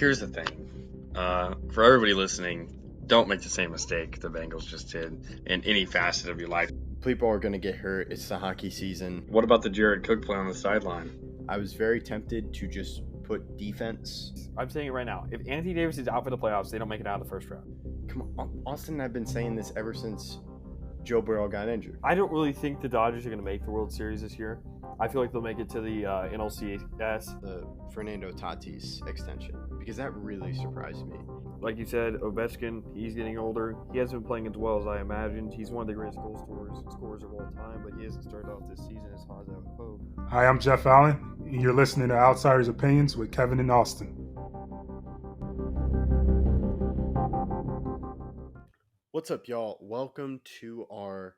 here's the thing. For everybody listening, don't make the same mistake the Bengals just did in any facet of your life. People are going to get hurt. It's the hockey season. What about the Jared Cook play on the sideline? I was very tempted to just put defense. I'm saying it right now. If Anthony Davis is out for the playoffs, they don't make it out of the first round. Come on, Austin and I have been saying this ever since Joe Burrow got injured. I don't really think the Dodgers are going to make the World Series this year. I feel like they'll make it to the NLCS. The Fernando Tatis extension, because that really surprised me. Like you said, Ovechkin, he's getting older. He hasn't been playing as well as I imagined. He's one of the greatest goal scorers of all time, but he hasn't started off this season as hot as I would hope. Hi, I'm Jeff Allen, and you're listening to Outsiders Opinions with Kevin and Austin. What's up, y'all? Welcome to our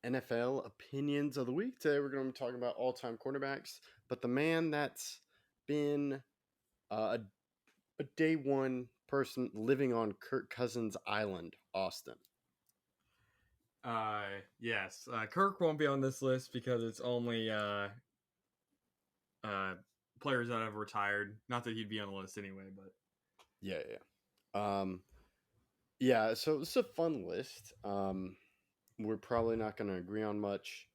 NFL Opinions of the Week. Today we're going to be talking about all-time quarterbacks, but the man that's been a day one person living on Kirk Cousins Island, Austin. Yes. Kirk won't be on this list because it's only players that have retired. Not that he'd be on the list anyway, but Yeah. So it's a fun list. We're probably not going to agree on much.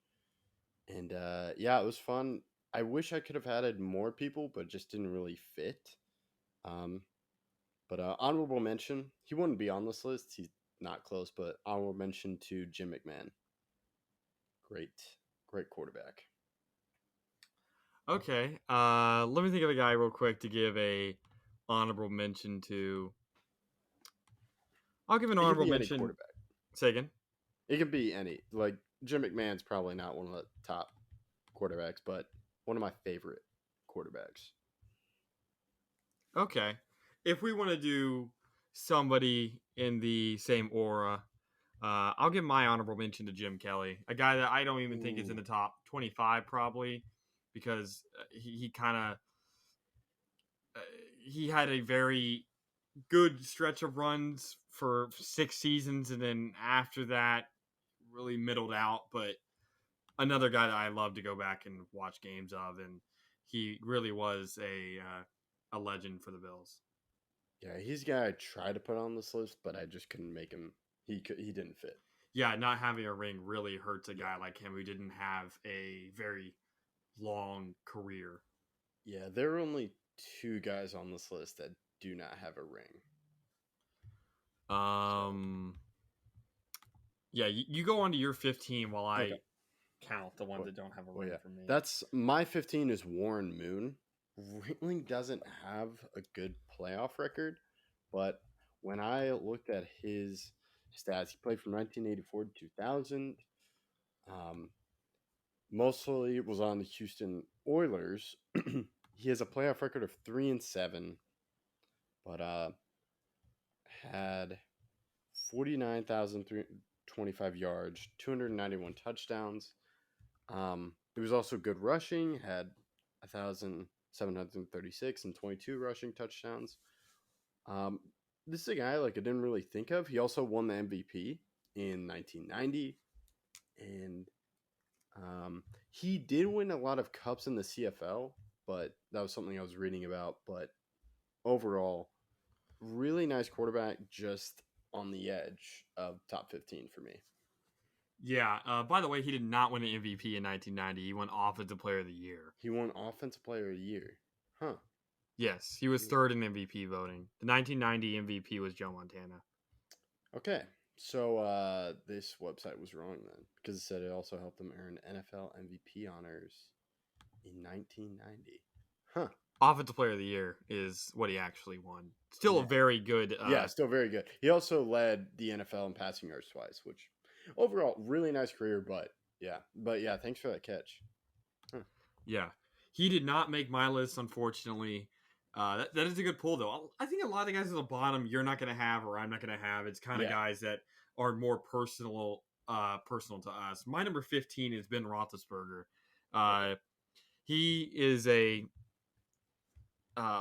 And it was fun. I wish I could have added more people, but it just didn't really fit. But honorable mention, he wouldn't be on this list. He's not close, but honorable mention to Jim McMahon. Great quarterback. okay. Let me think of a guy real quick to give a honorable mention to. I'll give an It could honorable be any mention. quarterback. Say again. It could be any. Like, Jim McMahon's probably not one of the top quarterbacks, but one of my favorite quarterbacks. Okay. If we want to do somebody in the same aura, I'll give my honorable mention to Jim Kelly, a guy that I don't even think is in the top 25 probably, because he kind of he had a very good stretch of runs for 6 seasons, and then after that really middled out, but another guy that I love to go back and watch games of, and he really was a legend for the Bills. Yeah, he's a guy I tried to put on this list, but I just couldn't make him. He didn't fit. Yeah, not having a ring really hurts a guy like him who didn't have a very long career. Yeah, there are only 2 guys on this list that do not have a ring. Yeah, you go on to your 15 while I Okay. count the ones that don't have a ring for me. That's my 15 is Warren Moon. Really doesn't have a good playoff record, but when I looked at his stats, he played from 1984 to 2000. Mostly was on the Houston Oilers. He has a playoff record of 3-7, but had 49,325 yards, 291 touchdowns. It was also good rushing, had 1,736 and 22 rushing touchdowns. This is a guy I didn't really think of. He also won the MVP in 1990, and he did win a lot of cups in the CFL, but that was something I was reading about. But overall, really nice quarterback, just on the edge of top 15 for me. Yeah, by the way, he did not win an MVP in 1990. He won Offensive Player of the Year. He won Offensive Player of the Year. Huh. Yes, he was third in MVP voting. The 1990 MVP was Joe Montana. Okay, so this website was wrong then, because it said it also helped him earn NFL MVP honors in 1990. Huh. Offensive Player of the Year is what he actually won. Still a very good. Still very good. He also led the NFL in passing yards twice, which overall really nice career. But thanks for that catch. Huh. Yeah, he did not make my list, unfortunately. That is a good pull, though. I think a lot of the guys at the bottom you're not going to have, or I'm not going to have. It's kind of guys that are more personal to us. My number 15 is Ben Roethlisberger. He is a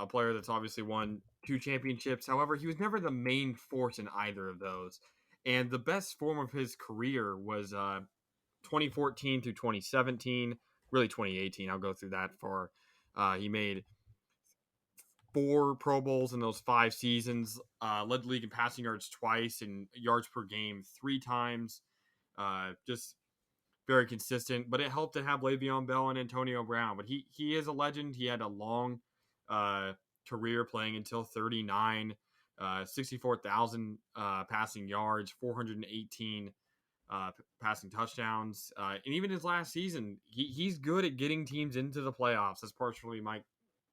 player that's obviously won 2 championships. However, he was never the main force in either of those. And the best form of his career was 2014 through 2017, really 2018. I'll go through that for he made 4 Pro Bowls in those 5 seasons. Led the league in passing yards twice and yards per game 3 times. Just very consistent. But it helped to have Le'Veon Bell and Antonio Brown. But he is a legend. He had a long career playing until 39. 64,000 passing yards, 418 passing touchdowns. And even his last season, he's good at getting teams into the playoffs. That's partially Mike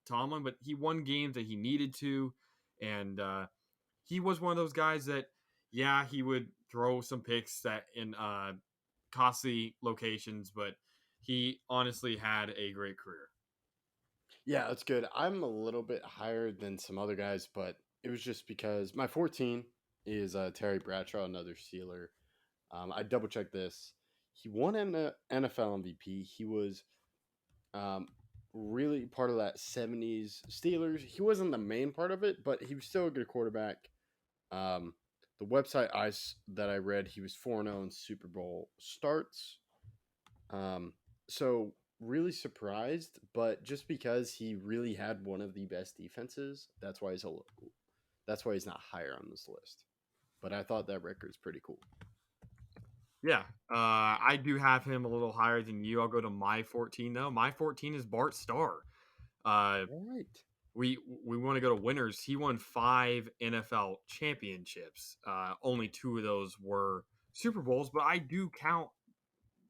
Tomlin, but he won games that he needed to. And he was one of those guys that, yeah, he would throw some picks that in costly locations, but he honestly had a great career. Yeah, that's good. I'm a little bit higher than some other guys, but it was just because my 14 is Terry Bradshaw, another Steeler. I double checked this. He won an NFL MVP. He was really part of that 70s Steelers. He wasn't the main part of it, but he was still a good quarterback. The website that I read, he was 4-0 in Super Bowl starts. So really surprised, but just because he really had one of the best defenses, that's why he's not higher on this list. But I thought that record's pretty cool. Yeah, I do have him a little higher than you. I'll go to my 14 though. My 14 is Bart Starr. All right. We want to go to winners. He won 5 NFL championships. Only 2 of those were Super Bowls, but I do count.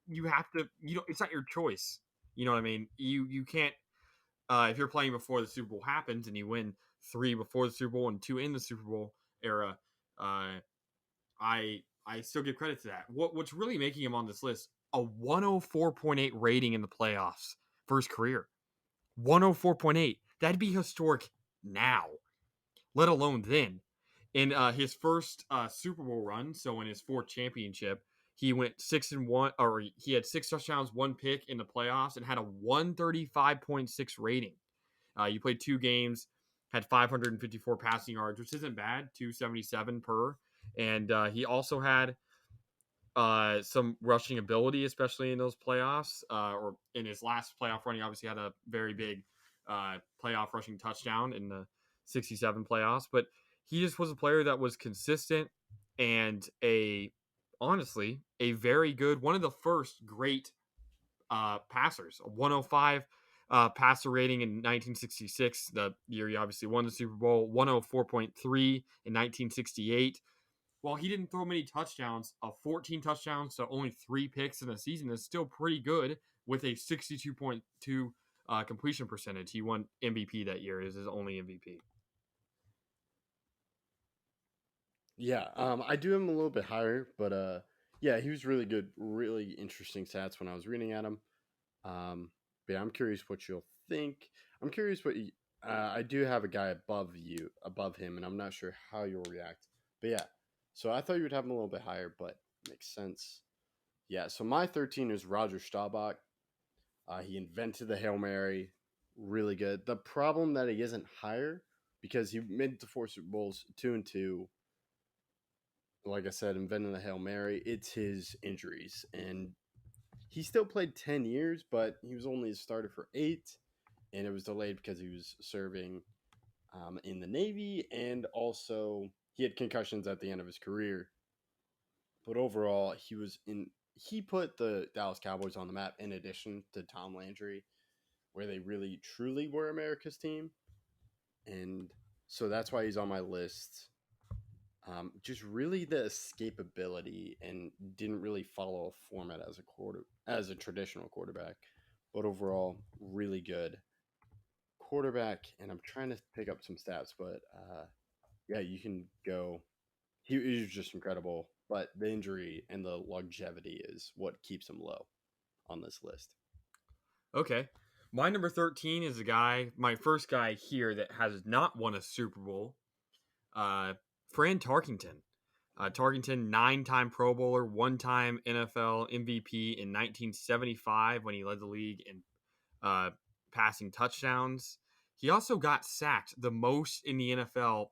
You have to. It's not your choice. You know what I mean? You can't. If you're playing before the Super Bowl happens and you win 3 before the Super Bowl and 2 in the Super Bowl era, I still give credit to that. What's really making him on this list? A 104.8 rating in the playoffs for his career. 104.8. That'd be historic now, let alone then. In his first Super Bowl run, so in his 4th championship, he went 6-1, or he had 6 touchdowns, 1 pick in the playoffs, and had a 135.6 rating. You played 2 games, had 554 passing yards, which isn't bad, 277 per. And he also had some rushing ability, especially in those playoffs. Or in his last playoff run, he obviously had a very big playoff rushing touchdown in the 67 playoffs. But he just was a player that was consistent and honestly, a very good, one of the first great passers. A 105 passer rating in 1966, the year he obviously won the Super Bowl. 104.3 in 1968. While he didn't throw many touchdowns, 14 touchdowns to only 3 picks in a season is still pretty good with a 62.2 completion percentage. He won MVP that year. Is his only MVP. Yeah, I do him a little bit higher, but yeah, he was really good, really interesting stats when I was reading at him. But yeah, I'm curious what you'll think. I'm curious I do have a guy above him, and I'm not sure how you'll react. But yeah, so I thought you would have him a little bit higher, but makes sense. Yeah, so my 13 is Roger Staubach. He invented the Hail Mary, really good. The problem that he isn't higher because he made it to 4 Super Bowls, 2-2. Like I said, inventing the Hail Mary, it's his injuries. And he still played 10 years, but he was only a starter for 8. And it was delayed because he was serving in the Navy. And also, he had concussions at the end of his career. But overall, he put the Dallas Cowboys on the map in addition to Tom Landry, where they really, truly were America's team. And so that's why he's on my list. Just really the escapability and didn't really follow a format as a traditional quarterback, but overall really good quarterback. And I'm trying to pick up some stats, but yeah, you can go. He was just incredible, but the injury and the longevity is what keeps him low on this list. Okay. My number 13 is my first guy here that has not won a Super Bowl. Fran Tarkington. Tarkington, 9-time Pro Bowler, 1-time NFL MVP in 1975 when he led the league in passing touchdowns. He also got sacked the most in the NFL,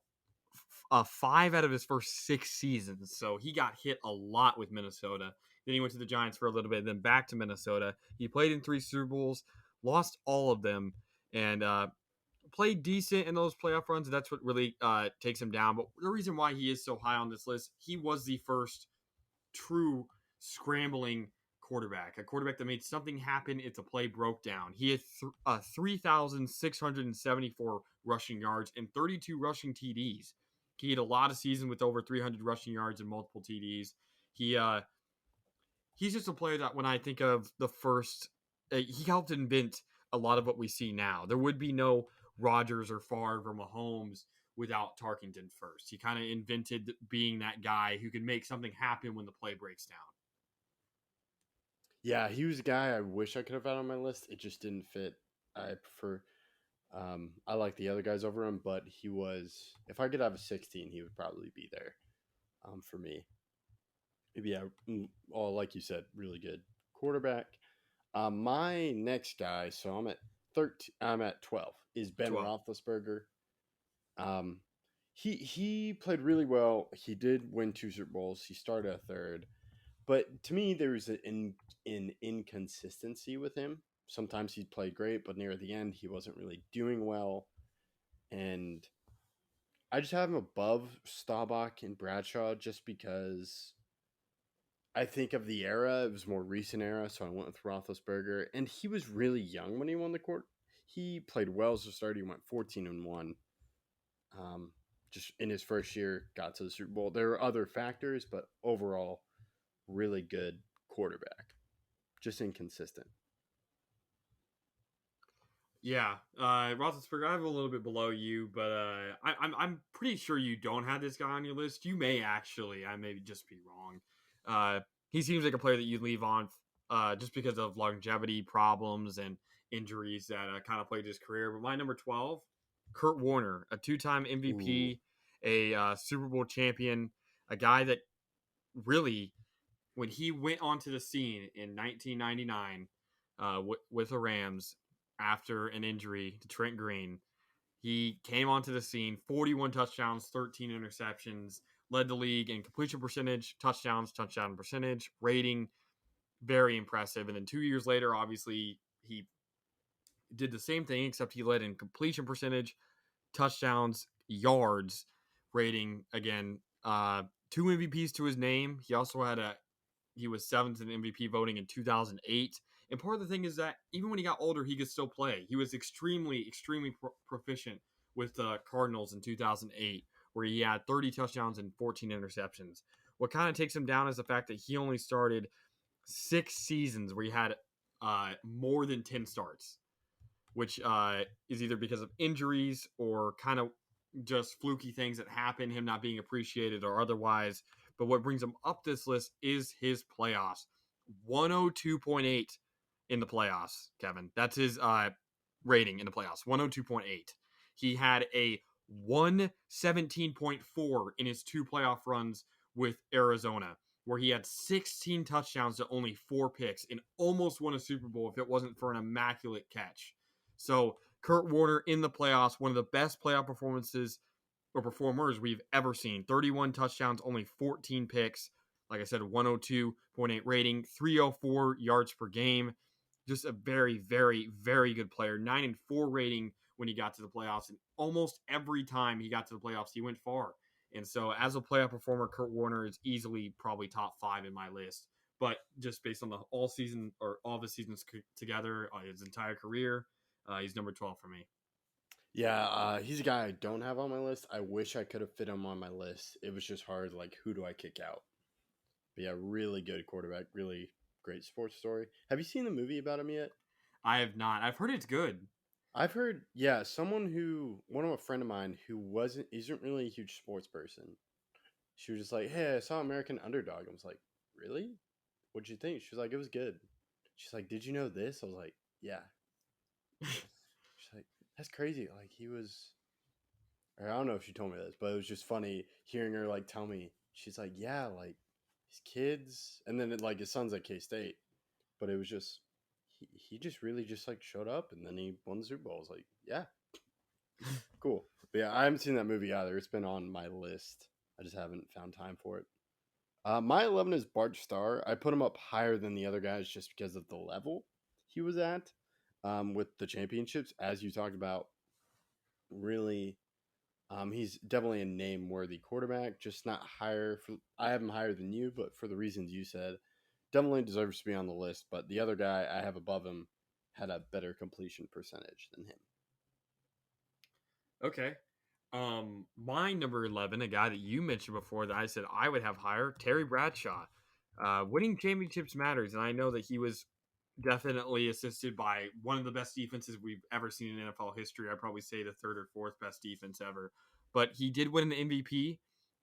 5 out of his first 6 seasons. So he got hit a lot with Minnesota. Then he went to the Giants for a little bit, then back to Minnesota. He played in 3 Super Bowls, lost all of them, and played decent in those playoff runs. That's what really takes him down. But the reason why he is so high on this list, he was the first true scrambling quarterback, a quarterback that made something happen if the play broke down. He had 3,674 rushing yards and 32 rushing TDs. He had a lot of seasons with over 300 rushing yards and multiple TDs. He's just a player that when I think of the first, he helped invent a lot of what we see now. There would be no Rodgers or Favre or Mahomes without Tarkington first. He kind of invented being that guy who can make something happen when the play breaks down. Yeah, he was a guy I wish I could have had on my list. It just didn't fit. I prefer, I like the other guys over him, but he was, if I could have a 16, he would probably be there for me. Yeah, all like you said, really good quarterback. My next guy, so I'm at 13. I'm at 12. Is Ben 12. Roethlisberger. He played really well. He did win 2 Super Bowls. He started a third, but to me there was an inconsistency with him. Sometimes he played great, but near the end he wasn't really doing well, and I just have him above Staubach and Bradshaw just because I think of the era. It was more recent era, so I went with Roethlisberger, and he was really young when he won the court. He played well as a starter. He went 14-1. Just in his first year, got to the Super Bowl. There were other factors, but overall, really good quarterback. Just inconsistent. Yeah, Roethlisberger, I have a little bit below you, but I'm pretty sure you don't have this guy on your list. You may actually. I may just be wrong. He seems like a player that you leave on just because of longevity problems and injuries that kind of played his career. But my number 12, Kurt Warner, a 2-time MVP, a Super Bowl champion, a guy that really, when he went onto the scene in 1999 with the Rams after an injury to Trent Green, he came onto the scene, 41 touchdowns, 13 interceptions, led the league in completion percentage, touchdown percentage, rating, very impressive. And then 2 years later, obviously, he did the same thing, except he led in completion percentage, touchdowns, yards, rating, again, 2 MVPs to his name. He also he was 7th in MVP voting in 2008. And part of the thing is that even when he got older, he could still play. He was extremely proficient with the Cardinals in 2008, where he had 30 touchdowns and 14 interceptions. What kind of takes him down is the fact that he only started 6 seasons where he had more than 10 starts, which is either because of injuries or kind of just fluky things that happen, him not being appreciated or otherwise. But what brings him up this list is his playoffs. 102.8 in the playoffs, Kevin. That's his rating in the playoffs, 102.8. He had a 117.4 in his 2 playoff runs with Arizona, where he had 16 touchdowns to only 4 picks and almost won a Super Bowl if it wasn't for an immaculate catch. So Kurt Warner in the playoffs, one of the best playoff performers we've ever seen. 31 touchdowns, only 14 picks. Like I said, 102.8 rating, 304 yards per game. Just a very, very, very good player. 9-4 rating when he got to the playoffs. And almost every time he got to the playoffs, he went far. And so as a playoff performer, Kurt Warner is easily probably top 5 in my list. But just based on all of the seasons together, his entire career, he's number 12 for me. Yeah, he's a guy I don't have on my list. I wish I could have fit him on my list. It was just hard. Like, who do I kick out? But yeah, really good quarterback. Really great sports story. Have you seen the movie about him yet? I have not. I've heard it's good. I've heard, yeah, a friend of mine who isn't really a huge sports person. She was just like, hey, I saw American Underdog. I was like, really? What'd you think? She was like, it was good. She's like, did you know this? I was like, yeah. She's like, that's crazy. Like, I don't know if she told me this, but it was just funny hearing her, like, tell me. She's like, yeah, like, his kids, and then, like, his son's at K-State. But it was just, he just really just, like, showed up, and then he won the Super Bowl. I was like, yeah. Cool. But yeah, I haven't seen that movie either. It's been on my list. I just haven't found time for it. My 11 is Bart Starr. I put him up higher than the other guys just because of the level he was at with the championships, as you talked about. really. He's definitely a name-worthy quarterback, just not higher. I have him higher than you, but for the reasons you said, definitely deserves to be on the list. But the other guy I have above him had a better completion percentage than him. Okay. My number 11, a guy that you mentioned before that I said I would have higher, Terry Bradshaw. Winning championships matters, and I know that he was definitely assisted by one of the best defenses we've ever seen in NFL history. I'd probably say the third or fourth best defense ever. But he did win an MVP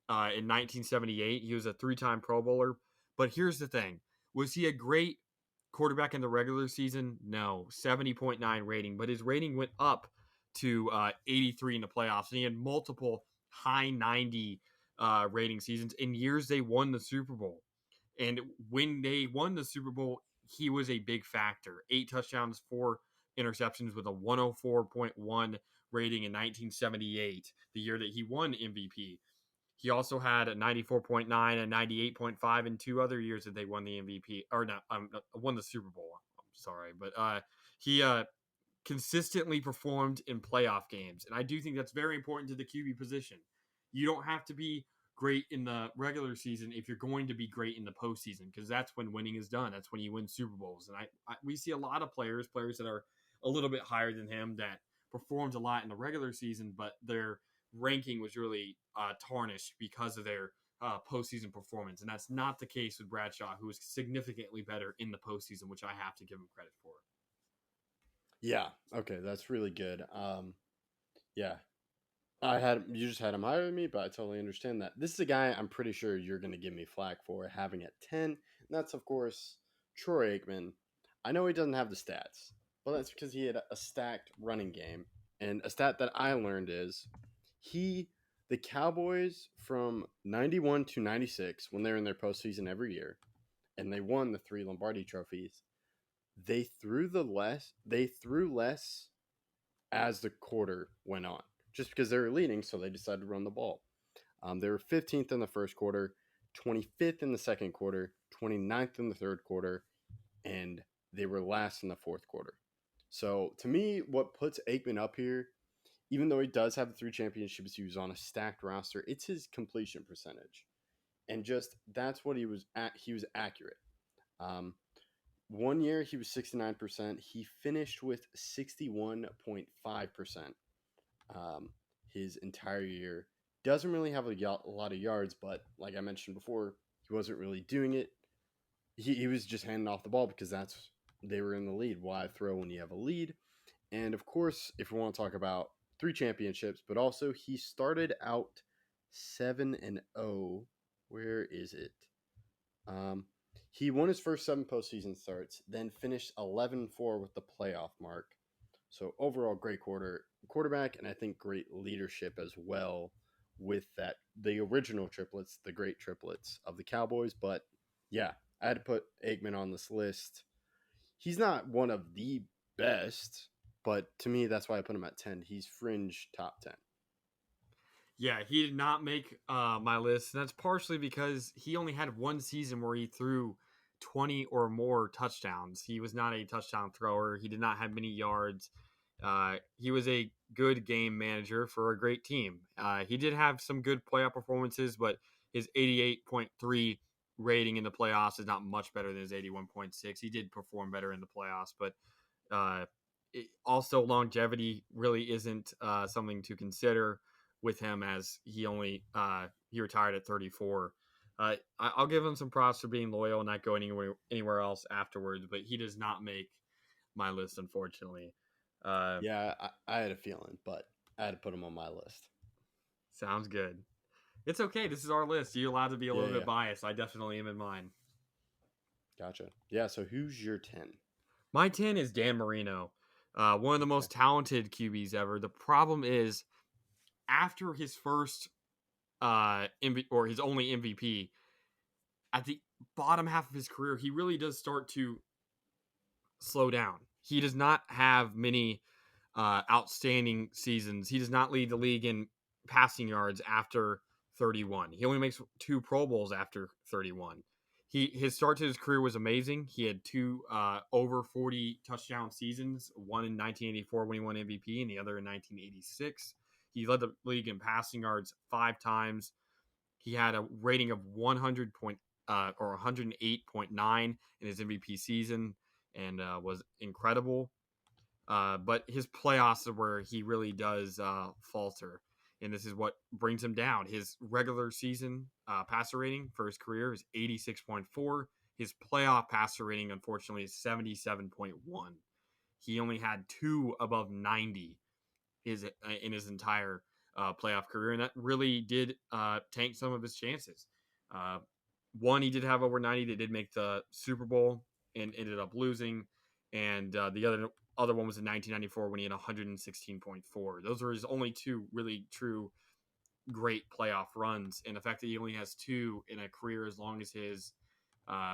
in 1978. He was a three-time Pro Bowler. But here's the thing. Was he a great quarterback in the regular season? No. 70.9 rating. But his rating went up to 83 in the playoffs. And he had multiple high 90 rating seasons. In years they won the Super Bowl. And when they won the Super Bowl, he was a big factor. 8 touchdowns, 4 interceptions with a 104.1 rating in 1978, the year that he won MVP. He also had a 94.9 and 98.5 in 2 other years that they won the MVP, or not, won the Super Bowl. I'm sorry, but he consistently performed in playoff games, and I do think that's very important to the QB position. You don't have to be great in the regular season if you're going to be great in the postseason, because that's when winning is done. That's when you win Super Bowls. And we see a lot of players that are a little bit higher than him that performed a lot in the regular season, but their ranking was really tarnished because of their postseason performance. And that's not the case with Bradshaw, who is significantly better in the postseason, which I have to give him credit for. Yeah. Okay, that's really good. Yeah. You just had him higher than me, but I totally understand that. This is a guy I'm pretty sure you're going to give me flack for having at 10. And that's, of course, Troy Aikman. I know he doesn't have the stats, but that's because he had a stacked running game. And a stat that I learned is the Cowboys from 91 to 96, when they're in their postseason every year, and they won the 3 Lombardi trophies, they threw less as the quarter went on. Just because they were leading, so they decided to run the ball. They were 15th in the first quarter, 25th in the second quarter, 29th in the third quarter, and they were last in the fourth quarter. So, to me, what puts Aikman up here, even though he does have the 3 championships, he was on a stacked roster, it's his completion percentage. And just, that's what he was accurate. One year, he was 69%. He finished with 61.5%. His entire year. Doesn't really have a lot of yards, but like I mentioned before, he wasn't really doing it. He was just handing off the ball because they were in the lead. Why throw when you have a lead? And of course, if we want to talk about 3 championships, but also he started out 7-0. Where is it? He won his first 7 postseason starts, then finished 11-4 with the playoff mark. So overall, great quarterback, and I think great leadership as well with the original triplets, the great triplets of the Cowboys. But yeah, I had to put Aikman on this list. He's not one of the best, but to me, that's why I put him at 10. He's fringe top 10. Yeah, he did not make my list, and that's partially because he only had one season where he threw 20 or more touchdowns. He was not a touchdown thrower. He did not have many yards. He was a good game manager for a great team. He did have some good playoff performances, but his 88.3 rating in the playoffs is not much better than his 81.6. He did perform better in the playoffs, but also longevity really isn't something to consider with him, as he retired at 34. I'll give him some props for being loyal and not going anywhere else afterwards, but he does not make my list, unfortunately. Yeah, I had a feeling, but I had to put him on my list. Sounds good. It's okay. This is our list. You're allowed to be a little bit biased. I definitely am in mine. Gotcha. Yeah, so who's your 10? My 10 is Dan Marino, one of the most talented QBs ever. The problem is, after his first or his only MVP, at the bottom half of his career, he really does start to slow down. He does not have many outstanding seasons. He does not lead the league in passing yards after 31. He only makes 2 Pro Bowls after 31. His start to his career was amazing. He had two over 40 touchdown seasons, one in 1984 when he won MVP and the other in 1986. He led the league in passing yards 5 times. He had a rating of 108.9 in his MVP season and was incredible. But his playoffs are where he really does falter. And this is what brings him down. His regular season passer rating for his career is 86.4. His playoff passer rating, unfortunately, is 77.1. He only had 2 above 90 in his entire playoff career, and that really did tank some of his chances. One, he did have over 90 that did make the Super Bowl and ended up losing, and the other one was in 1994 when he had 116.4. Those were his only 2 really true great playoff runs, and the fact that he only has 2 in a career as long as his,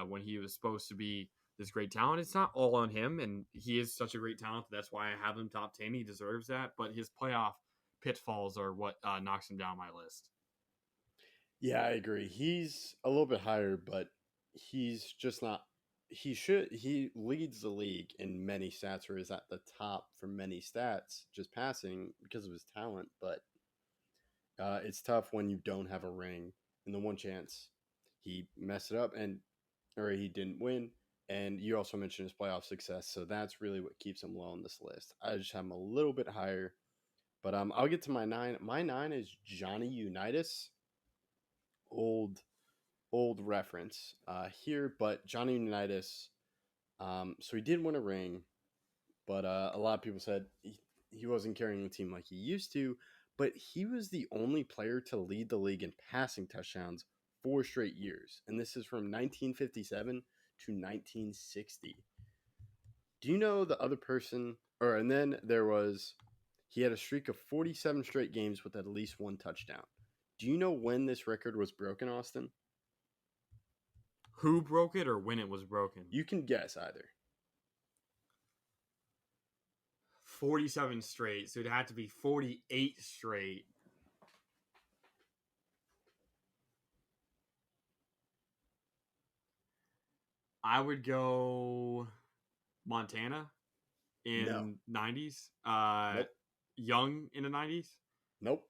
when he was supposed to be this great talent, it's not all on him, and he is such a great talent. That's why I have him top 10. He deserves that, but his playoff pitfalls are what knocks him down my list. Yeah, I agree. He's a little bit higher, but he's just not. He leads the league in many stats, or is at the top for many stats, just passing because of his talent. But it's tough when you don't have a ring. And the one chance he messed it up, or he didn't win. And you also mentioned his playoff success, so that's really what keeps him low on this list. I just have him a little bit higher, but I'll get to my 9. My 9 is Johnny Unitas. Old reference here, but Johnny Unitas. So he did win a ring, but a lot of people said he wasn't carrying the team like he used to. But he was the only player to lead the league in passing touchdowns 4 straight years, and this is from 1957 to 1960. Do you know the other person? And then he had a streak of 47 straight games with at least 1 touchdown. Do you know when this record was broken, Austin? Who broke it or when it was broken? You can guess either. 47 straight, so it had to be 48 straight. I would go Montana in 90s. Nope. Young in the 90s. Nope.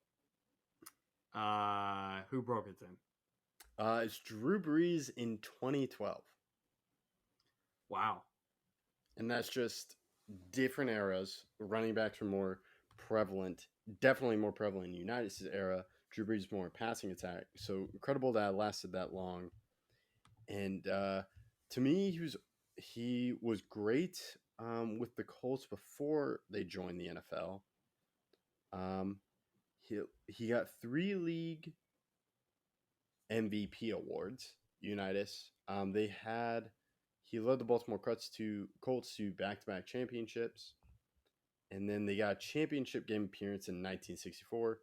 Who broke it then? It's Drew Brees in 2012. Wow. And that's just different eras. Running backs were more prevalent, definitely more prevalent in Unitas' era. Drew Brees more passing attack. So incredible that it lasted that long. And to me, he was great with the Colts before they joined the NFL. He got 3 league MVP awards. Unitas. He led the Baltimore Colts to back-to-back championships, and then they got a championship game appearance in 1964.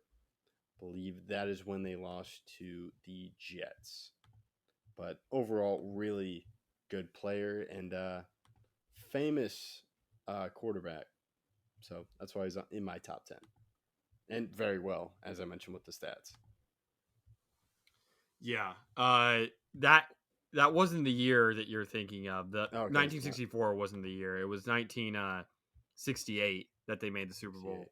Believe that is when they lost to the Jets. But overall, really good player and famous quarterback. So that's why he's in my top 10. And very well, as I mentioned with the stats. Yeah. That wasn't the year that you're thinking of. The 1964 wasn't the year. It was 1968 that they made the Super Bowl.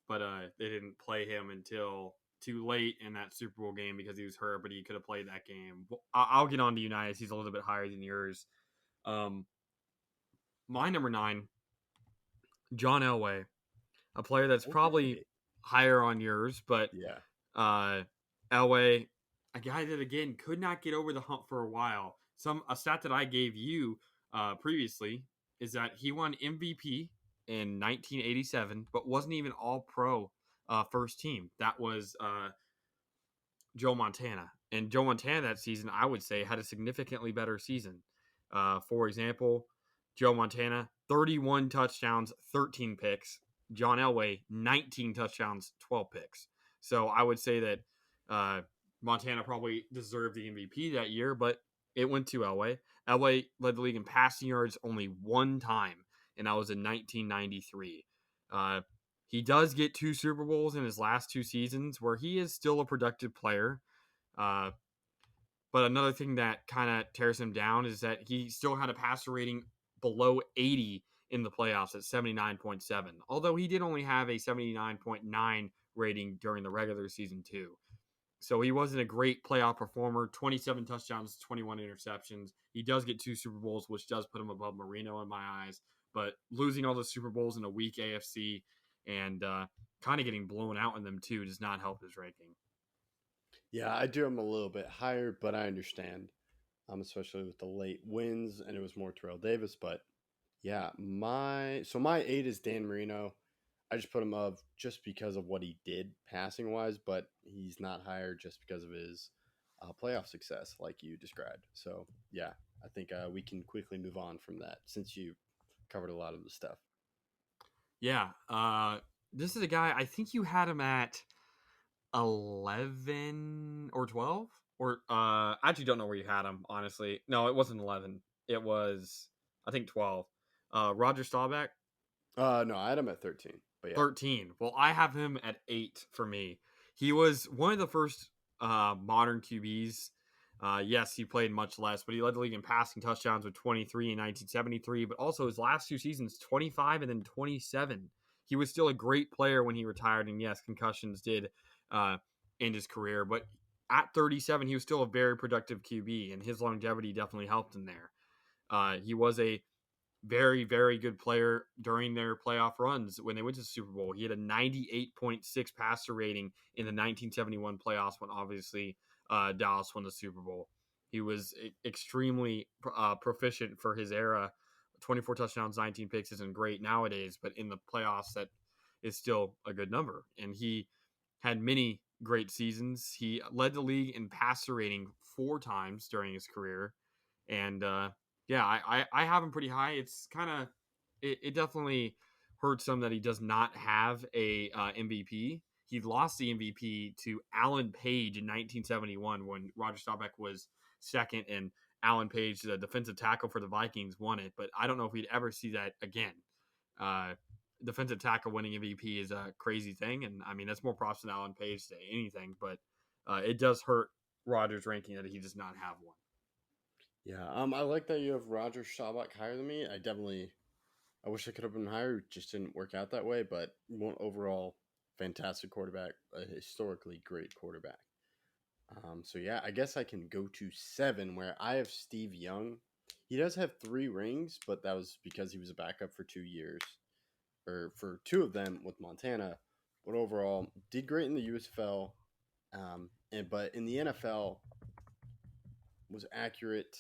But they didn't play him until too late in that Super Bowl game because he was hurt, but he could have played that game. I'll get on to Unitas. He's a little bit higher than yours. My number 9, John Elway, a player that's probably higher on yours, but Elway, a guy that, again, could not get over the hump for a while. A stat that I gave you previously is that he won MVP in 1987, but wasn't even all-pro first team. That was Joe Montana. And Joe Montana that season, I would say, had a significantly better season. For example, Joe Montana, 31 touchdowns, 13 picks. John Elway, 19 touchdowns, 12 picks. So I would say that Montana probably deserved the MVP that year, but it went to Elway. Elway led the league in passing yards only 1 time, and that was in 1993. He does get 2 Super Bowls in his last 2 seasons, where he is still a productive player. But another thing that kind of tears him down is that he still had a passer rating below 80 in the playoffs at 79.7, although he did only have a 79.9 rating during the regular season too. So he wasn't a great playoff performer. 27 touchdowns, 21 interceptions. He does get 2 Super Bowls, which does put him above Marino in my eyes. But losing all the Super Bowls in a weak AFC and kind of getting blown out in them too does not help his ranking. Yeah, I do him a little bit higher, but I understand, especially with the late wins, and it was more Terrell Davis. But yeah, my 8 is Dan Marino. I just put him up just because of what he did passing wise, but he's not higher just because of his playoff success, like you described. So yeah, I think we can quickly move on from that since you covered a lot of the stuff. Yeah, this is a guy, I think you had him at 11 or 12, or I actually don't know where you had him, honestly. No, it wasn't 11. It was, I think, 12. Roger Staubach. No, I had him at 13. But yeah. 13. Well, I have him at 8 for me. He was one of the first modern QBs. Yes, he played much less, but he led the league in passing touchdowns with 23 in 1973, but also his last 2 seasons, 25 and then 27. He was still a great player when he retired, and yes, concussions did end his career, but at 37, he was still a very productive QB, and his longevity definitely helped him there. He was a very, very good player during their playoff runs when they went to the Super Bowl. He had a 98.6 passer rating in the 1971 playoffs when obviously Dallas won the Super Bowl. He was extremely proficient for his era. 24 touchdowns, 19 picks isn't great nowadays, but in the playoffs, that is still a good number. And he had many great seasons. He led the league in passer rating 4 times during his career. And yeah, I have him pretty high. It's kind of, it definitely hurts him that he does not have a MVP. He lost the MVP to Alan Page in 1971 when Roger Staubach was second and Alan Page, the defensive tackle for the Vikings, won it. But I don't know if we'd ever see that again. Defensive tackle winning MVP is a crazy thing. And I mean, that's more props than Alan Page to anything. But it does hurt Rodgers' ranking that he does not have one. Yeah, I like that you have Roger Staubach higher than me. I wish I could have been higher. It just didn't work out that way. But overall, fantastic quarterback, a historically great quarterback. So yeah, I guess I can go to 7 where I have Steve Young. He does have 3 rings, but that was because he was a backup for 2 years, or for 2 of them with Montana. But overall, did great in the USFL, but in the NFL was accurate.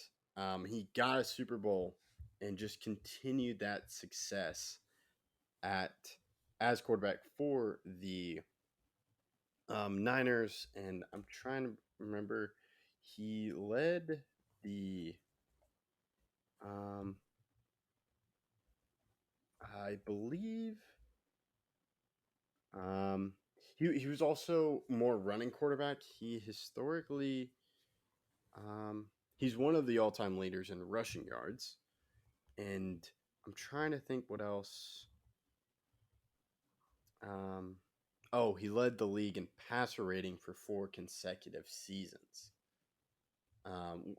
He got a Super Bowl and just continued that success as quarterback for the Niners. And I'm trying to remember, he led the I believe he was also more running quarterback. He historically he's one of the all-time leaders in rushing yards. And I'm trying to think what else. He led the league in passer rating for 4 consecutive seasons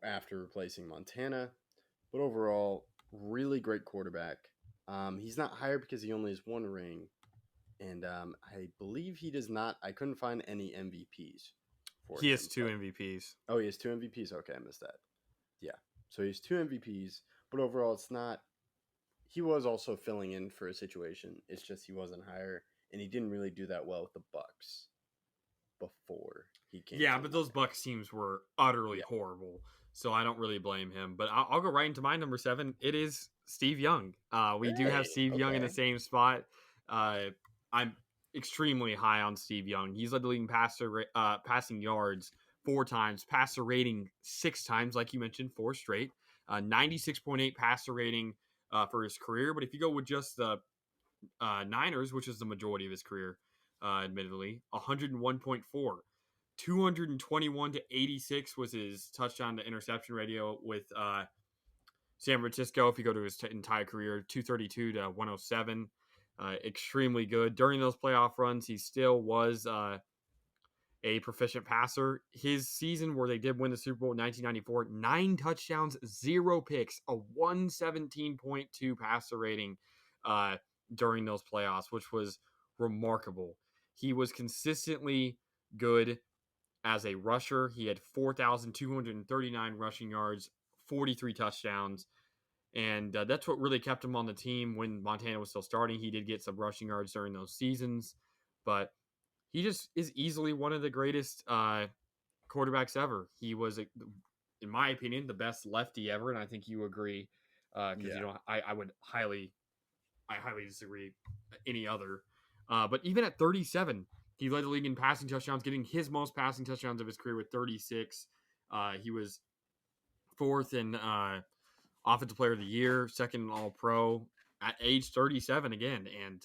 after replacing Montana. But overall, really great quarterback. He's not higher because he only has 1 ring. And I believe he does not. I couldn't find any MVPs for him. He has 2 MVPs. Oh, he has 2 MVPs? Okay, I missed that. Yeah. So he has 2 MVPs. But overall, it's not. He was also filling in for a situation. It's just he wasn't higher. And he didn't really do that well with the Bucs before he came. Yeah, but those Bucs teams were utterly horrible. So I don't really blame him. But I'll go right into my number 7. It is Steve Young. We do have Steve Young in the same spot. I'm extremely high on Steve Young. He's led the league in passing yards 4 times, passer rating 6 times, like you mentioned, 4 straight. 96.8 passer rating for his career. But if you go with just the Niners, which is the majority of his career, admittedly, 101.4. 221 to 86 was his touchdown to interception ratio with San Francisco. If you go to his entire career, 232 to 107. Extremely good. During those playoff runs, he still was a proficient passer. His season where they did win the Super Bowl in 1994, 9 touchdowns, 0 picks, a 117.2 passer rating during those playoffs, which was remarkable. He was consistently good as a rusher. He had 4,239 rushing yards, 43 touchdowns. And that's what really kept him on the team when Montana was still starting. He did get some rushing yards during those seasons, but he just is easily one of the greatest quarterbacks ever. He was, in my opinion, the best lefty ever, and I think you agree. Because I highly disagree any other. But even at 37, he led the league in passing touchdowns, getting his most passing touchdowns of his career with 36. He was 4th in Offensive Player of the Year, 2nd in All-Pro at age 37 again. And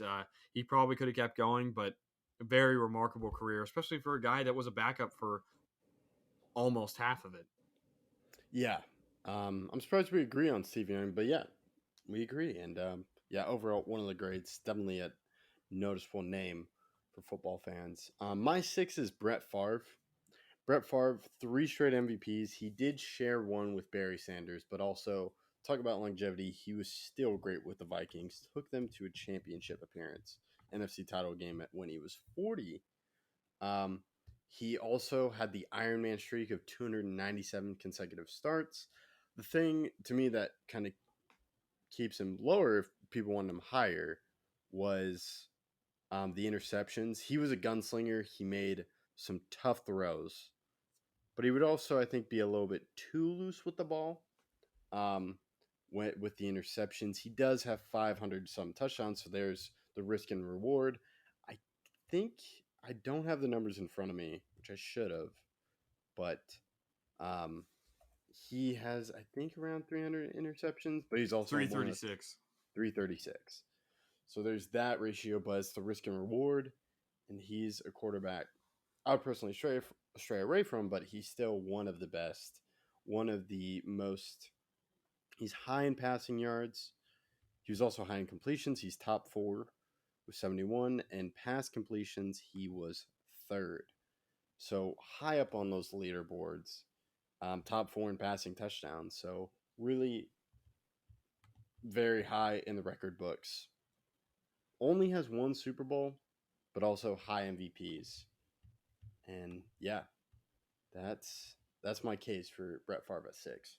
he probably could have kept going, but a very remarkable career, especially for a guy that was a backup for almost half of it. Yeah. I'm surprised we agree on Steve Young, but yeah, we agree. And overall, one of the greats, definitely a noticeable name for football fans. My 6 is Brett Favre. Brett Favre, 3 straight MVPs. He did share one with Barry Sanders, but also, talk about longevity, he was still great with the Vikings. Took them to a championship appearance, NFC title game when he was 40. He also had the Iron Man streak of 297 consecutive starts. The thing to me that kind of keeps him lower if people want him higher was the interceptions. He was a gunslinger. He made some tough throws, but he would also, I think, be a little bit too loose with the ball. With the interceptions, he does have 500 some touchdowns, so there's the risk and reward. I think I don't have the numbers in front of me, which I should have, but he has, I think, around 300 interceptions, but he's also 336. 336. So there's that ratio, but it's the risk and reward, and he's a quarterback I would personally stray away from, but he's still one of the best, one of the most. He's high in passing yards. He was also high in completions. He's top 4 with 71, and pass completions he was 3rd. So high up on those leaderboards, top 4 in passing touchdowns. So really very high in the record books. Only has 1 Super Bowl, but also high MVPs. And yeah, that's my case for Brett Favre at 6.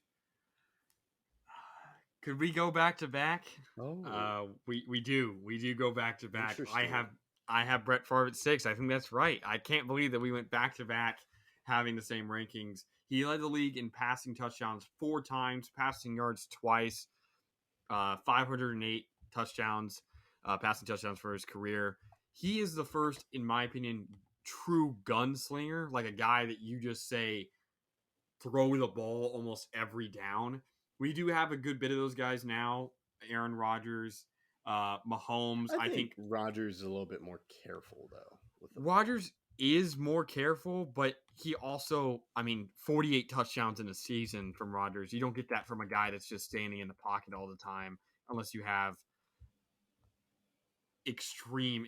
Could we go back to back? Oh, we do go back to back. Interesting. I have Brett Favre at 6. I think that's right. I can't believe that we went back to back having the same rankings. He led the league in passing touchdowns 4 times, passing yards twice, 508 touchdowns, passing touchdowns for his career. He is the first, in my opinion, true gunslinger, like a guy that you just say throw the ball almost every down. We do have a good bit of those guys now. Aaron Rodgers, Mahomes. I think Rodgers is a little bit more careful, though. Rodgers is more careful, but he also, 48 touchdowns in a season from Rodgers. You don't get that from a guy that's just standing in the pocket all the time, unless you have extreme,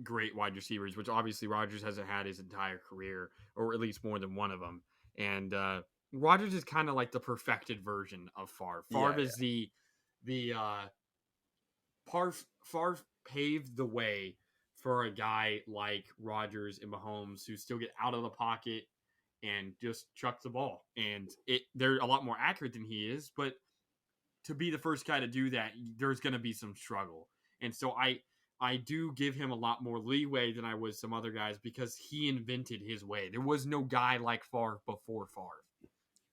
great wide receivers, which obviously Rodgers hasn't had his entire career, or at least more than one of them. And Rodgers is kind of like the perfected version of Favre. Favre is the Favre paved the way for a guy like Rodgers and Mahomes who still get out of the pocket and just chuck the ball. And they're a lot more accurate than he is, but to be the first guy to do that, there's going to be some struggle. And so I do give him a lot more leeway than I would some other guys because he invented his way. There was no guy like Favre before Favre.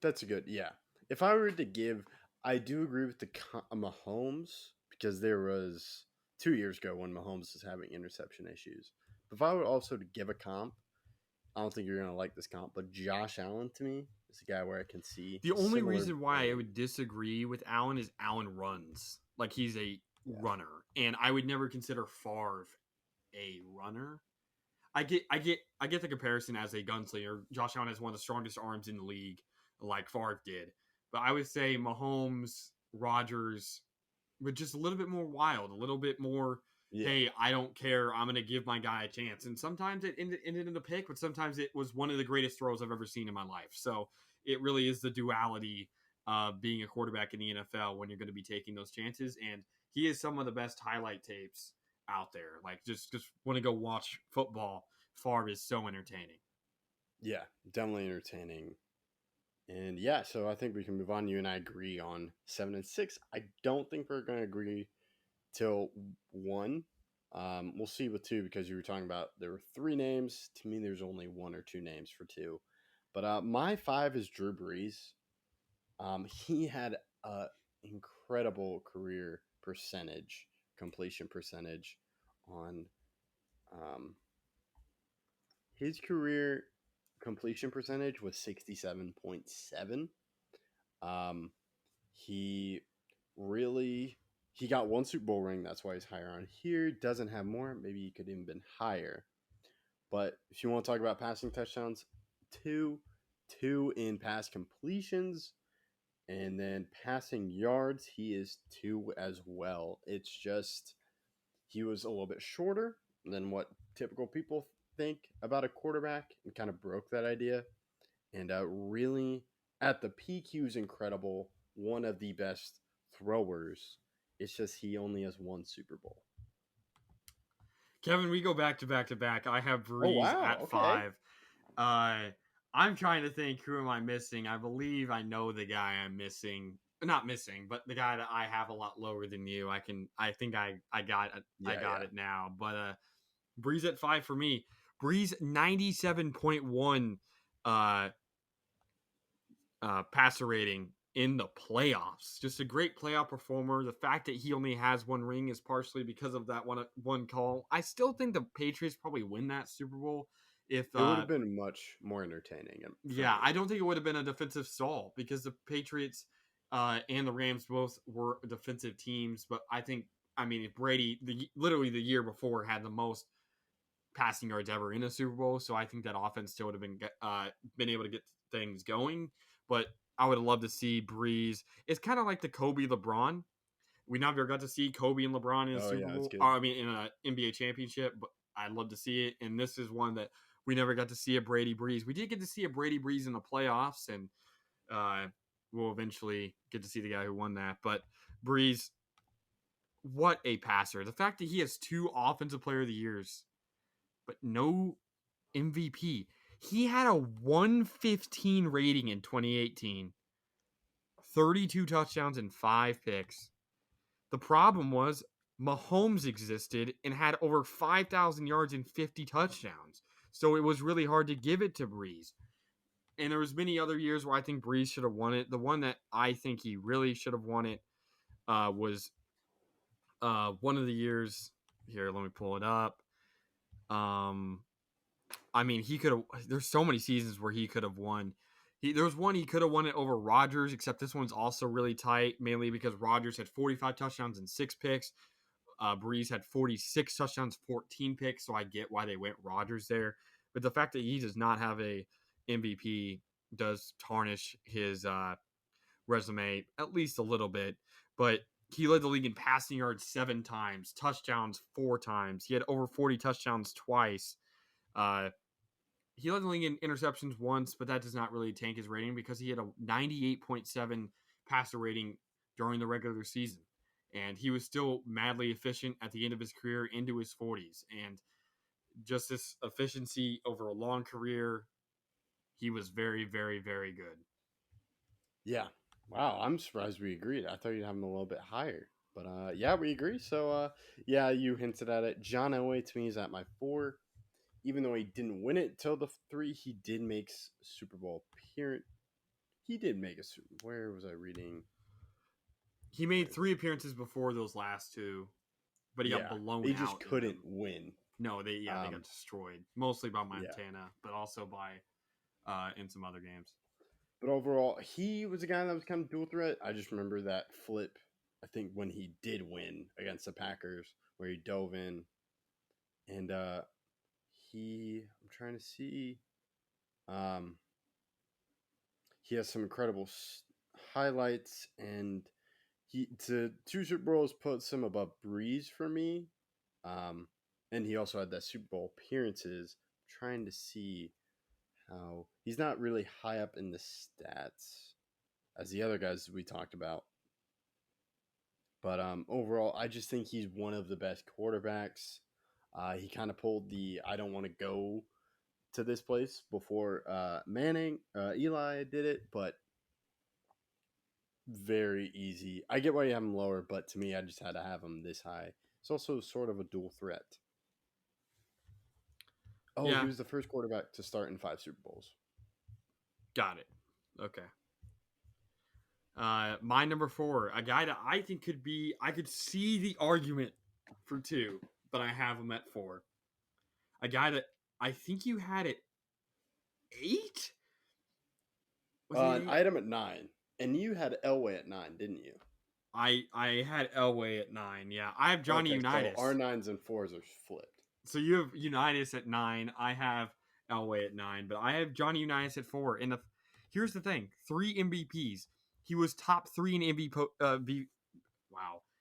That's a good, yeah. If I were to give, I do agree with the Mahomes because there was 2 years ago when Mahomes was having interception issues. But if I were also to give a comp, I don't think you're going to like this comp, but Josh Allen to me is a guy where I can see. The only reason why I would disagree with Allen is Allen runs. Like he's a runner. And I would never consider Favre a runner. I get the comparison as a gunslinger. Josh Allen has one of the strongest arms in the league, like Favre did. But I would say Mahomes, Rodgers, but just a little bit more wild, a little bit more hey, I don't care. I'm going to give my guy a chance. And sometimes it ended in a pick, but sometimes it was one of the greatest throws I've ever seen in my life. So it really is the duality of being a quarterback in the NFL when you're going to be taking those chances. And he is some of the best highlight tapes out there. Like, just want to go watch football. Favre is so entertaining. Yeah, definitely entertaining. And yeah, so I think we can move on. You and I agree on 7 and 6. I don't think we're going to agree till 1. We'll see with 2 because you were talking about there were 3 names. To me, there's only 1 or 2 names for 2. But my 5 is Drew Brees. He had an incredible career percentage, completion percentage on his career completion percentage was 67.7. He really he got 1 Super Bowl ring. That's why he's higher on here. Doesn't have more. Maybe he could even been higher. But if you want to talk about passing touchdowns, 2 in pass completions, and then passing yards, he is 2 as well. It's just he was a little bit shorter than what typical people think about a quarterback and kind of broke that idea. And really, at the peak, he was incredible. One of the best throwers. It's just he only has 1 Super Bowl. Kevin, we go back to back to back. I have Brees at 5. I'm trying to think, who am I missing? I believe I know the guy I'm missing. Not missing, but the guy that I have a lot lower than you. I think I got it now. But Brees at 5 for me. Brees 97.1 passer rating in the playoffs. Just a great playoff performer. The fact that he only has 1 ring is partially because of that one call. I still think the Patriots probably win that Super Bowl. If it would have been much more entertaining. Yeah, I don't think it would have been a defensive stall because the Patriots and the Rams both were defensive teams. But if Brady, literally the year before, had the most passing yards ever in a Super Bowl, so I think that offense still would have been able to get things going. But I would have loved to see Brees. It's kind of like the Kobe LeBron. We never got to see Kobe and LeBron in a Super Bowl. In an NBA championship, but I'd love to see it. And this is one that we never got to see a Brady Brees. We did get to see a Brady Brees in the playoffs, and we'll eventually get to see the guy who won that. But Brees, what a passer. The fact that he has 2 Offensive Player of the Years, but no MVP. He had a 115 rating in 2018, 32 touchdowns and 5 picks. The problem was Mahomes existed and had over 5,000 yards and 50 touchdowns. So it was really hard to give it to Brees. And there was many other years where I think Brees should have won it. The one that I think he really should have won it was one of the years. Here, let me pull it up. He could have. There's so many seasons where he could have won. There was one he could have won it over Rodgers, except this one's also really tight, mainly because Rodgers had 45 touchdowns and 6 picks. Brees had 46 touchdowns, 14 picks, so I get why they went Rodgers there. But the fact that he does not have a MVP does tarnish his resume at least a little bit. But he led the league in passing yards 7 times, touchdowns 4 times. He had over 40 touchdowns twice. He led the league in interceptions once, but that does not really tank his rating because he had a 98.7 passer rating during the regular season. And he was still madly efficient at the end of his career into his 40s. And just this efficiency over a long career, he was very, very, very good. Yeah. Wow, I'm surprised we agreed. I thought you'd have him a little bit higher. But yeah, we agree. So yeah, you hinted at it. John Elway to me is at my 4. Even though he didn't win it till the 3, he did make Super Bowl appearance. He did make a Super. Where was I reading? He made 3 appearances before those last 2, but he got blown out. He just couldn't win. No, they got destroyed, mostly by Montana, but also by in some other games. But overall, he was a guy that was kind of dual threat. I just remember that flip, I think, when he did win against the Packers, where he dove in. And I'm trying to see. He has some incredible highlights, and 2 Super Bowls puts him above Brees for me. And he also had that Super Bowl appearances. I'm trying to see how he's not really high up in the stats as the other guys we talked about. But overall, I just think he's one of the best quarterbacks. He kind of pulled the I don't want to go to this place before Eli did it, but very easy. I get why you have him lower, but to me, I just had to have him this high. It's also sort of a dual threat. Oh, Yeah. he was the first quarterback to start in 5 Super Bowls. Got it. Okay. My number 4, a guy that I think I could see the argument for 2, but I have him at 4. A guy that I think you had at 8? I had him at 9, and you had Elway at 9, didn't you? I had Elway at 9. Yeah, I have Johnny Unitas. So our 9s and 4s are flipped. So you have Unitas at 9. I have Elway at 9, but I have Johnny Unitas at 4. And here's the thing: 3 MVPs. He was top 3 in MVP.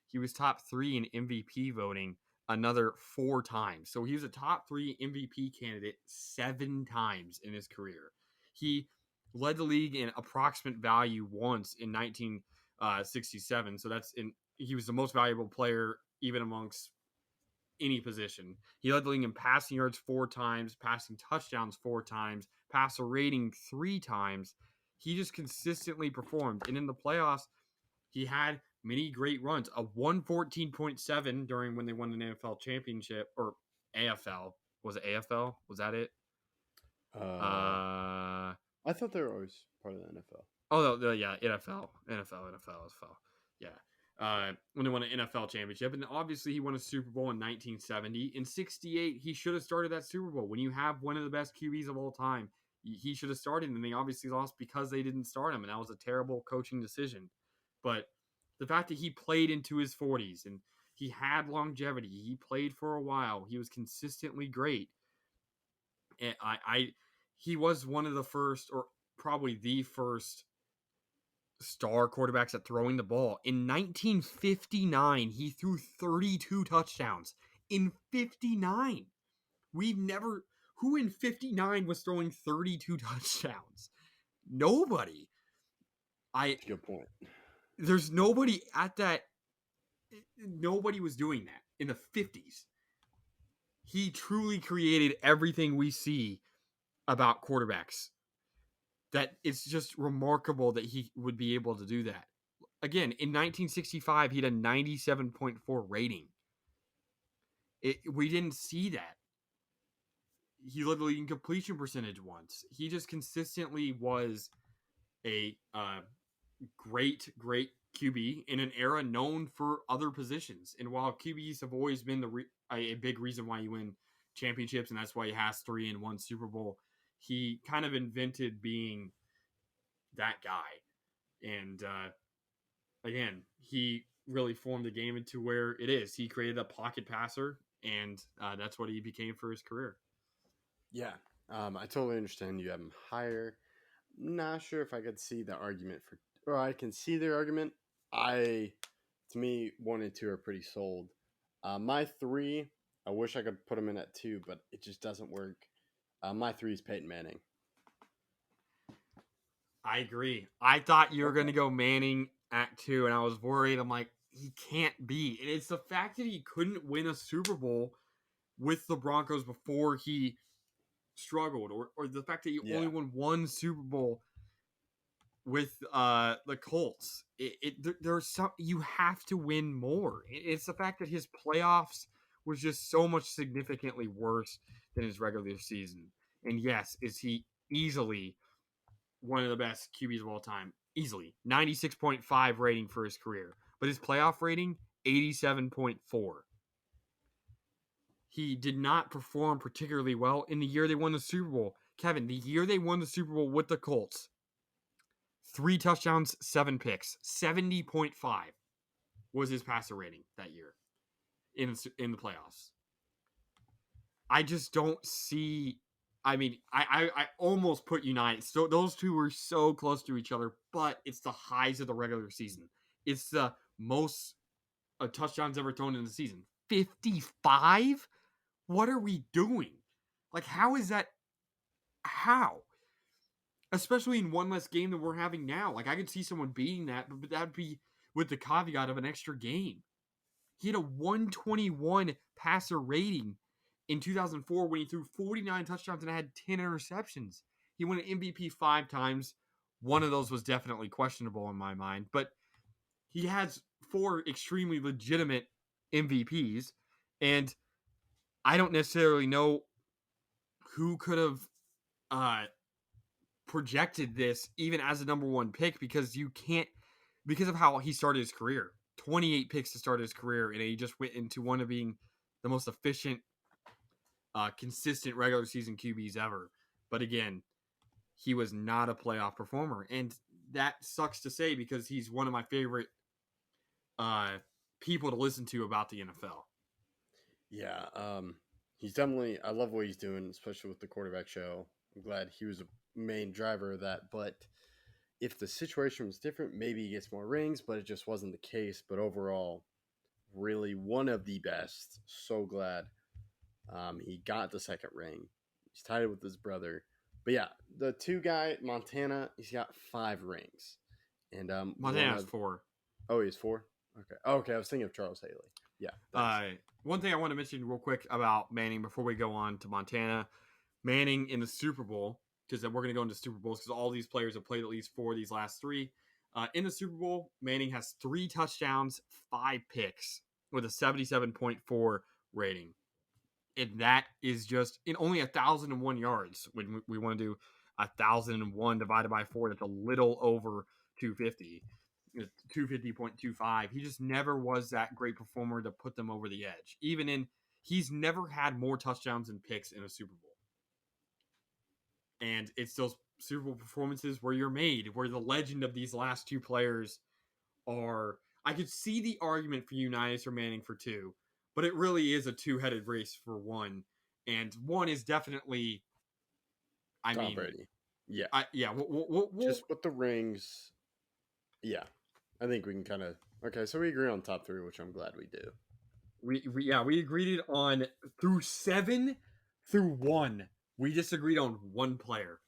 He was top 3 in MVP voting another 4 times. So he was a top 3 MVP candidate 7 times in his career. He led the league in approximate value once in 1967. So he was the most valuable player even amongst any position. He led the league in passing yards 4 times, passing touchdowns 4 times, passer rating 3 times. He just consistently performed. And in the playoffs, he had many great runs. A 114.7 during when they won the NFL championship, or AFL. Was it AFL? Was that it? I thought they were always part of the NFL. Oh, yeah, NFL. Yeah. When they won an NFL championship. And obviously he won a Super Bowl in 1970. In 68, he should have started that Super Bowl. When you have one of the best QBs of all time, he should have started, and they obviously lost because they didn't start him, and that was a terrible coaching decision. But the fact that he played into his 40s, and he had longevity, he played for a while, he was consistently great. And he was one of the first, or probably the first, star quarterbacks at throwing the ball. In 1959, he threw 32 touchdowns. In 59, who in 59 was throwing 32 touchdowns? Nobody. Good point. There's nobody at that. Nobody was doing that in the 50s. He truly created everything we see about quarterbacks. That it's just remarkable that he would be able to do that. Again, in 1965, he had a 97.4 rating. We didn't see that. He led the league in completion percentage once. He just consistently was a great QB in an era known for other positions. And while QBs have always been a big reason why you win championships, and that's why he has 3 and 1 Super Bowl, he kind of invented being that guy. And again, he really formed the game into where it is. He created a pocket passer, and that's what he became for his career. Yeah, I totally understand you have him higher. Not sure if I could see the argument or I can see their argument. To me, 1 and 2 are pretty sold. My 3, I wish I could put him in at 2, but it just doesn't work. My 3 is Peyton Manning. I agree. I thought you were going to go Manning at 2, and I was worried. I'm like, he can't be. And it's the fact that he couldn't win a Super Bowl with the Broncos before he struggled, or the fact that you only won 1 Super Bowl with the Colts. There's some, you have to win more. It's the fact that his playoffs was just so much significantly worse than his regular season. And yes, is he easily one of the best QBs of all time? Easily. 96.5 rating for his career. But his playoff rating, 87.4. He did not perform particularly well in the year they won the Super Bowl. Kevin, the year they won the Super Bowl with the Colts, 3 touchdowns, 7 picks, 70.5 was his passer rating that year in the playoffs. I just don't see. I mean, I almost put United. So those two were so close to each other, but it's the highs of the regular season. It's the most touchdowns ever thrown in the season. 55? What are we doing? Like, how is that? How? Especially in one less game than we're having now. Like, I could see someone beating that, but that'd be with the caveat of an extra game. He had a 121 passer rating in 2004 when he threw 49 touchdowns and had 10 interceptions. He won an MVP 5 times. One of those was definitely questionable in my mind, but he has 4 extremely legitimate MVPs, and I don't necessarily know who could have projected this even as a number 1 pick, because of how he started his career. 28 picks to start his career, and he just went into one of being the most efficient, consistent regular season QBs ever. But again, he was not a playoff performer, and that sucks to say because he's one of my favorite people to listen to about the NFL. Yeah, he's definitely. I love what he's doing, especially with the quarterback show. I'm glad he was a main driver of that. But if the situation was different, maybe he gets more rings, but it just wasn't the case. But overall, really one of the best. So glad he got the second ring. He's tied it with his brother. But yeah, the 2 guy, Montana, he's got 5 rings. And Montana has 4. Oh, he has 4? Okay. Oh, okay, I was thinking of Charles Haley. Yeah. One thing I want to mention real quick about Manning before we go on to Montana. Manning in the Super Bowl, because we're going to go into Super Bowls because all these players have played at least 4 of these last 3. In the Super Bowl, Manning has 3 touchdowns, 5 picks with a 77.4 rating. And that is just in only 1,001 yards. When we want to do 1,001 divided by 4, that's a little over 250. 250.25. He just never was that great performer to put them over the edge. He's never had more touchdowns and picks in a Super Bowl. And it's those Super Bowl performances where you're made, where the legend of these last 2 players are. I could see the argument for Unitas or Manning for 2, but it really is a 2-headed race for 1. And 1 is definitely, Tom Brady. Yeah. We'll just with the rings. Yeah. I think we can kind of. Okay, so we agree on top 3, which I'm glad we do. We agreed on through 7 through 1. We disagreed on 1 player.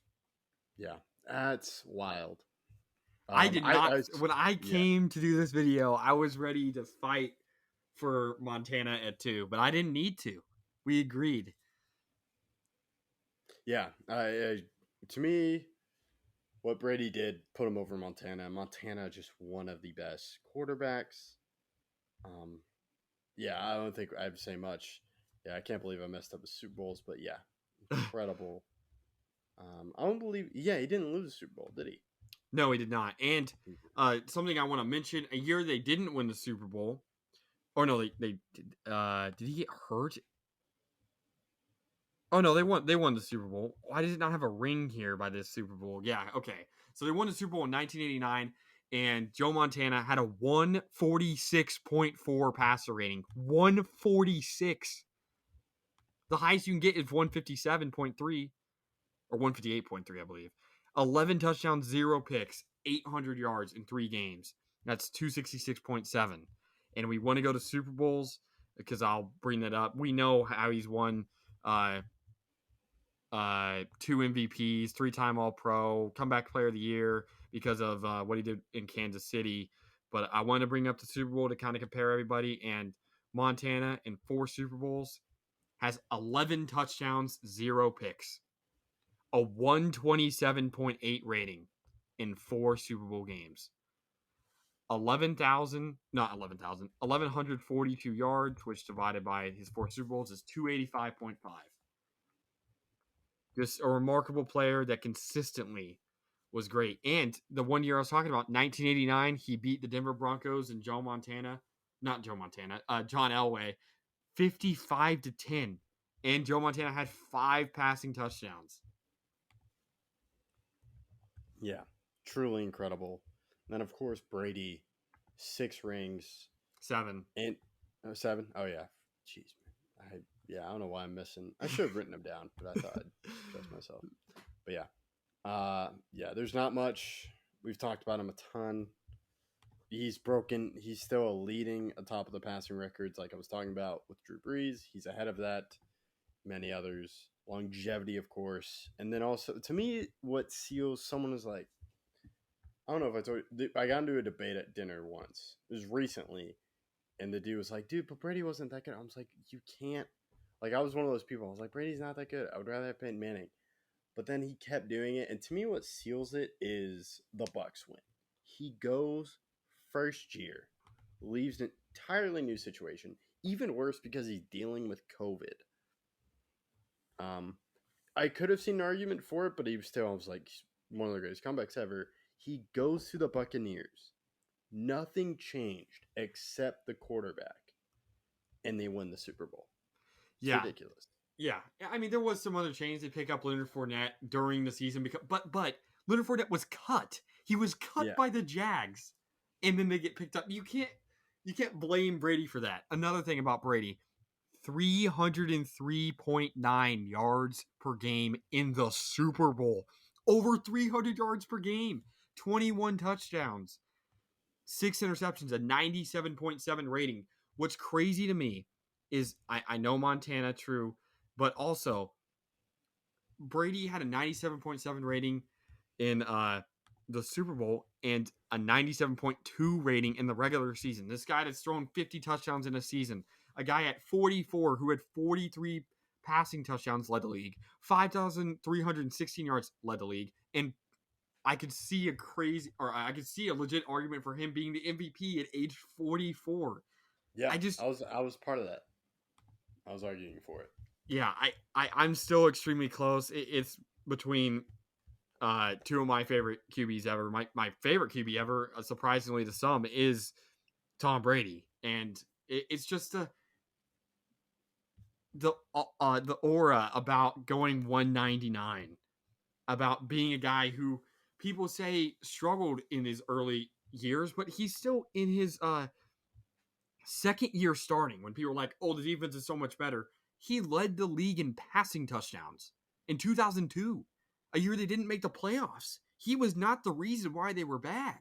Yeah, that's wild. I did not. When I came to do this video, I was ready to fight for Montana at 2, but I didn't need to. We agreed. Yeah, to me, what Brady did put him over Montana. Montana just one of the best quarterbacks. Yeah, I don't think I have to say much. Yeah, I can't believe I messed up the Super Bowls, but yeah, incredible. I don't believe. Yeah, he didn't lose the Super Bowl, did he? No, he did not. And something I want to mention: a year they didn't win the Super Bowl. Or no, they did. Did he get hurt? Oh no, they won the Super Bowl. Why does it not have a ring here by this Super Bowl? Yeah, okay. So they won the Super Bowl in 1989, and Joe Montana had a 146.4 passer rating. 146. The highest you can get is 157.3 or 158.3, I believe. 11 touchdowns, 0 picks, 800 yards in 3 games. That's 266.7. And we want to go to Super Bowls because I'll bring that up. We know how he's won 2 MVPs, 3-time All-Pro, comeback player of the year because of what he did in Kansas City. But I want to bring up the Super Bowl to kind of compare everybody. And Montana in 4 Super Bowls has 11 touchdowns, 0 picks, a 127.8 rating in 4 Super Bowl games. 1,142 yards, which divided by his 4 Super Bowls is 285.5. Just a remarkable player that consistently was great. And the one year I was talking about, 1989, he beat the Denver Broncos and John Elway, 55-10. And Joe Montana had 5 passing touchdowns. Yeah, truly incredible. Then, of course, Brady, 6 rings. 7. And 7? Oh, yeah. Jeez, man. I don't know why I'm missing. I should have written them down, but I thought I'd trust myself. But yeah. There's not much. We've talked about him a ton. he's broken. He's still leading atop of the passing records, like I was talking about with Drew Brees. He's ahead of that. Many others. Longevity, of course. And then also, to me, what seals someone is like, I don't know if I told you, I got into a debate at dinner once. It was recently. And the dude was like, dude, but Brady wasn't that good. I was like, you can't. Like, I was one of those people. I was like, Brady's not that good. I would rather have Peyton Manning. But then he kept doing it. And to me, what seals it is the Bucs win. He goes first year, leaves an entirely new situation. Even worse because he's dealing with COVID. I could have seen an argument for it, but he was still, I was like, one of the greatest comebacks ever. He goes to the Buccaneers. Nothing changed except the quarterback. And they win the Super Bowl. It's ridiculous. Yeah. I mean, there was some other change. They pick up Leonard Fournette during the season. But Leonard Fournette was cut. He was cut by the Jags. And then they get picked up. You can't blame Brady for that. Another thing about Brady. 303.9 yards per game in the Super Bowl. Over 300 yards per game. 21 touchdowns. 6 interceptions. A 97.7 rating. What's crazy to me is I know Montana, true, but also Brady had a 97.7 rating in the Super Bowl and a 97.2 rating in the regular season. This guy that's thrown 50 touchdowns in a season. A guy at 44 who had 43 passing touchdowns led the league. 5,316 yards led the league. And I could see a legit argument for him being the MVP at age 44. Yeah, I was part of that. I was arguing for it. Yeah, I'm still extremely close. It's between two of my favorite QBs ever. My favorite QB ever, surprisingly to some, is Tom Brady, and it's just the aura about going 199, about being a guy who people say struggled in his early years, but he's still in his second year starting when people were like, oh, the defense is so much better. He led the league in passing touchdowns in 2002, a year they didn't make the playoffs. He was not the reason why they were bad.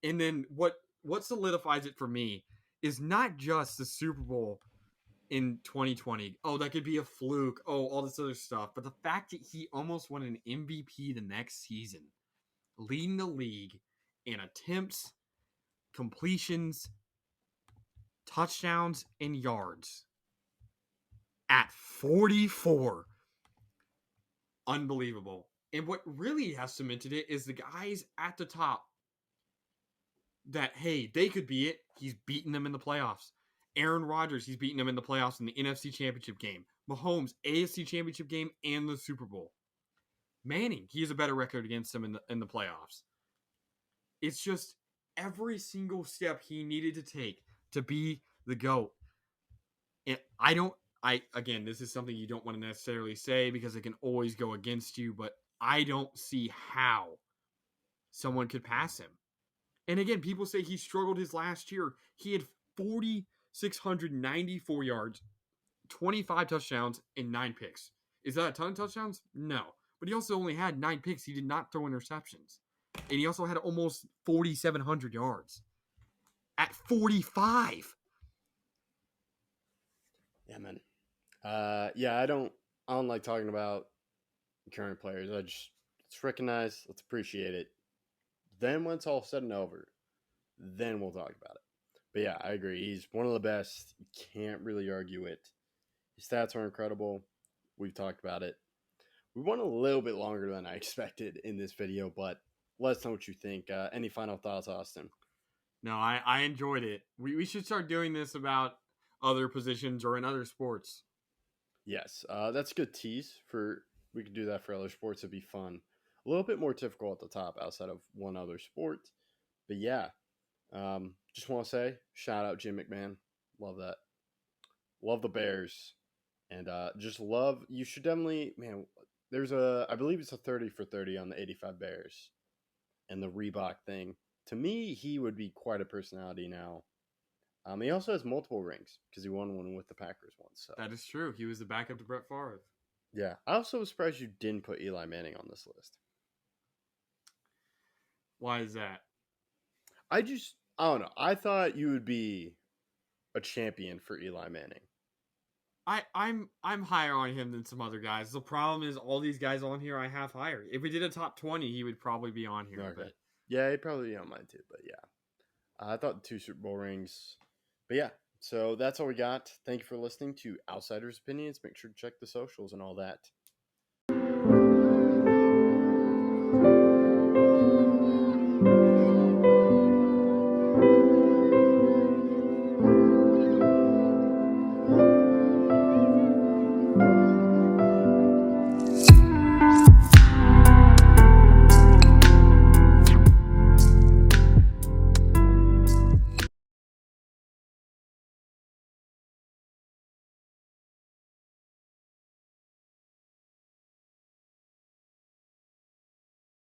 And then what solidifies it for me is not just the Super Bowl in 2020. Oh, that could be a fluke. Oh, all this other stuff. But the fact that he almost won an MVP the next season, leading the league in attempts, completions, touchdowns, and yards at 44. Unbelievable. And what really has cemented it is the guys at the top that, hey, they could be it. He's beaten them in the playoffs. Aaron Rodgers, he's beaten them in the playoffs in the NFC Championship game. Mahomes, AFC Championship game and the Super Bowl. Manning, he has a better record against them in the playoffs. It's just every single step he needed to take to be the GOAT. And again, this is something you don't want to necessarily say because it can always go against you, but I don't see how someone could pass him. And again, people say he struggled his last year. He had 4,694 yards, 25 touchdowns, and 9 picks. Is that a ton of touchdowns? No. But he also only had 9 picks. He did not throw interceptions. And he also had almost 4,700 yards at 45. Yeah, man. I don't like talking about current players. Let's recognize, let's appreciate it. Then when it's all said and over, then we'll talk about it. But yeah, I agree. He's one of the best. You can't really argue it. His stats are incredible. We've talked about it. We went a little bit longer than I expected in this video, but let us know what you think. Any final thoughts, Austin? No, I enjoyed it. We should start doing this about other positions or in other sports. Yes, that's a good tease for. We could do that for other sports. It'd be fun. A little bit more typical at the top outside of one other sport. But yeah, just want to say, shout out Jim McMahon. Love that. Love the Bears. And just love, you should definitely, man, I believe it's a 30 for 30 on the 85 Bears. And the Reebok thing. To me, he would be quite a personality now. He also has multiple rings because he won one with the Packers once. So. That is true. He was the backup to Brett Favre. Yeah. I also was surprised you didn't put Eli Manning on this list. Why is that? I don't know. I thought you would be a champion for Eli Manning. I'm higher on him than some other guys. The problem is all these guys on here I have higher. If we did a top 20, he would probably be on here. Okay. But Yeah, he'd probably be on mine too. But yeah, I thought the 2 Super Bowl rings. But yeah, so that's all we got. Thank you for listening to Outsiders Opinions. Make sure to check the socials and all that.